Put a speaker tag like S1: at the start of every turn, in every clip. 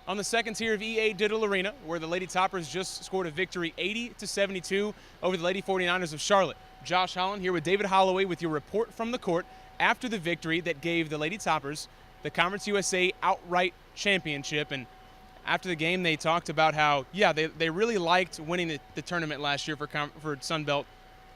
S1: On the second tier of EA Digital Arena, where the Lady Toppers just scored a victory 80-72 over the Lady 49ers of Charlotte. Josh Holland here with David Holloway with your report from the court after the victory that gave the Lady Toppers the Conference USA outright championship. And after the game, they talked about how, they really liked winning the tournament last year for Sun Belt,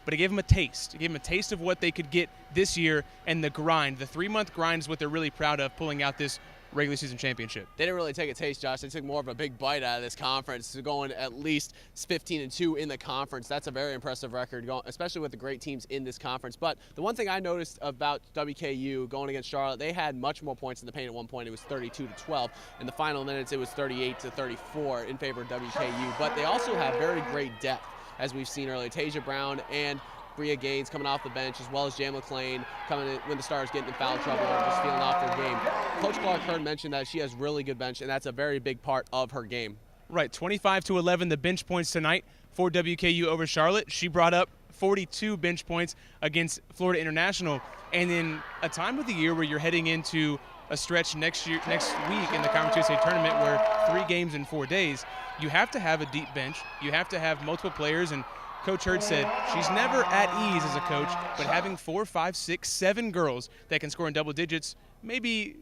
S1: but it gave them a taste. It gave them a taste of what they could get this year, and the grind, the 3-month grind is what they're really proud of, pulling out this regular season championship.
S2: They didn't really take a taste, Josh. They took more of a big bite out of this conference, going at least 15-2 in the conference. That's a very impressive record, especially with the great teams in this conference. But the one thing I noticed about WKU going against Charlotte, they had much more points in the paint at one point. It was 32-12. In the final minutes, it was 38-34 in favor of WKU. But they also have very great depth, as we've seen earlier. Tashia Brown and Bria Gaines coming off the bench, as well as Jan McClain coming in when the Stars get in foul trouble or just feeling off their game. Coach Clark Hearn mentioned that she has really good bench, and that's a very big part of her game.
S1: Right, 25-11 the bench points tonight for WKU over Charlotte. She brought up 42 bench points against Florida International. And in a time of the year where you're heading into a stretch next week in the Conference USA tournament where 3 games in 4 days, you have to have a deep bench. You have to have multiple players, and Coach Hurd said she's never at ease as a coach, but having 4, 5, 6, 7 girls that can score in double digits maybe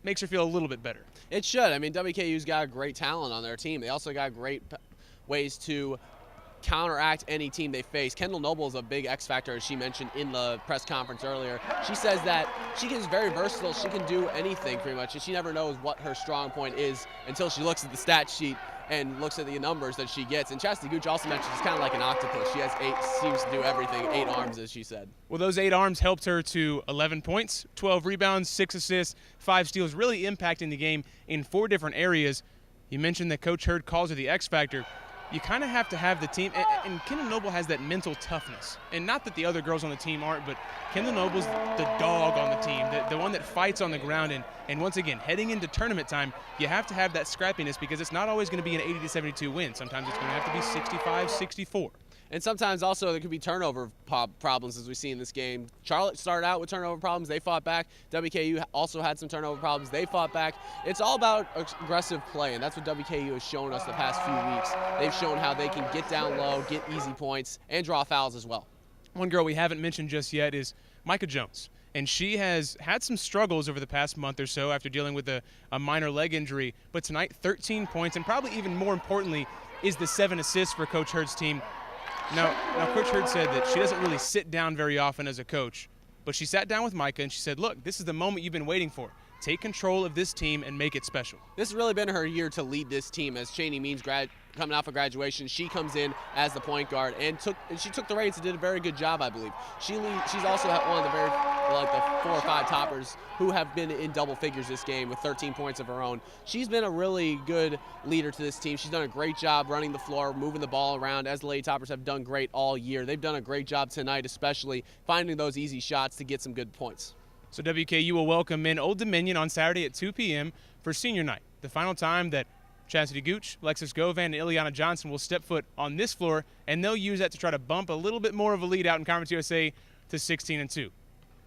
S1: makes her feel a little bit better.
S2: It should. I mean, WKU's got great talent on their team. They also got great ways to counteract any team they face. Kendall Noble is a big X factor, as she mentioned in the press conference earlier. She says that she is very versatile. She can do anything pretty much, and she never knows what her strong point is until she looks at the stat sheet and looks at the numbers that she gets. And Chastity Gooch also mentioned she's kind of like an octopus. She has 8, seems to do everything, 8 arms, as she said.
S1: Well, those 8 arms helped her to 11 points, 12 rebounds, 6 assists, 5 steals, really impacting the game in 4 different areas. You mentioned that Coach Hurd calls her the X factor. You kind of have to have the team, and Kendall Noble has that mental toughness. And not that the other girls on the team aren't, but Kendall Noble's the dog on the team, the one that fights on the ground. And once again, heading into tournament time, you have to have that scrappiness, because it's not always going to be an 80-72 win. Sometimes it's going to have to be 65-64.
S2: And sometimes also there could be turnover problems, as we see in this game. Charlotte started out with turnover problems. They fought back. WKU also had some turnover problems. They fought back. It's all about aggressive play, and that's what WKU has shown us the past few weeks. They've shown how they can get down low, get easy points, and draw fouls as well.
S1: One girl we haven't mentioned just yet is Micah Jones. And she has had some struggles over the past month or so after dealing with a minor leg injury. But tonight, 13 points, and probably even more importantly is the 7 assists for Coach Hurd's team. Now, Coach Hurd said that she doesn't really sit down very often as a coach, but she sat down with Micah and she said, look, this is the moment you've been waiting for. Take control of this team and make it special.
S2: This has really been her year to lead this team. As Cheney Means coming off of graduation, she comes in as the point guard and she took the reins and did a very good job, I believe. She's also one of the 4 or 5 toppers who have been in double figures this game with 13 points of her own. She's been a really good leader to this team. She's done a great job running the floor, moving the ball around, as the Lady Toppers have done great all year. They've done a great job tonight, especially finding those easy shots to get some good points.
S1: So WKU will welcome in Old Dominion on Saturday at 2 p.m. for senior night, the final time that Chastity Gooch, Lexis Govan, and Ileana Johnson will step foot on this floor, and they'll use that to try to bump a little bit more of a lead out in Conference USA to 16-2.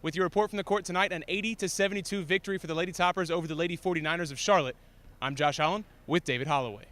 S1: With your report from the court tonight, an 80-72 victory for the Lady Toppers over the Lady 49ers of Charlotte, I'm Josh Holland with David Holloway.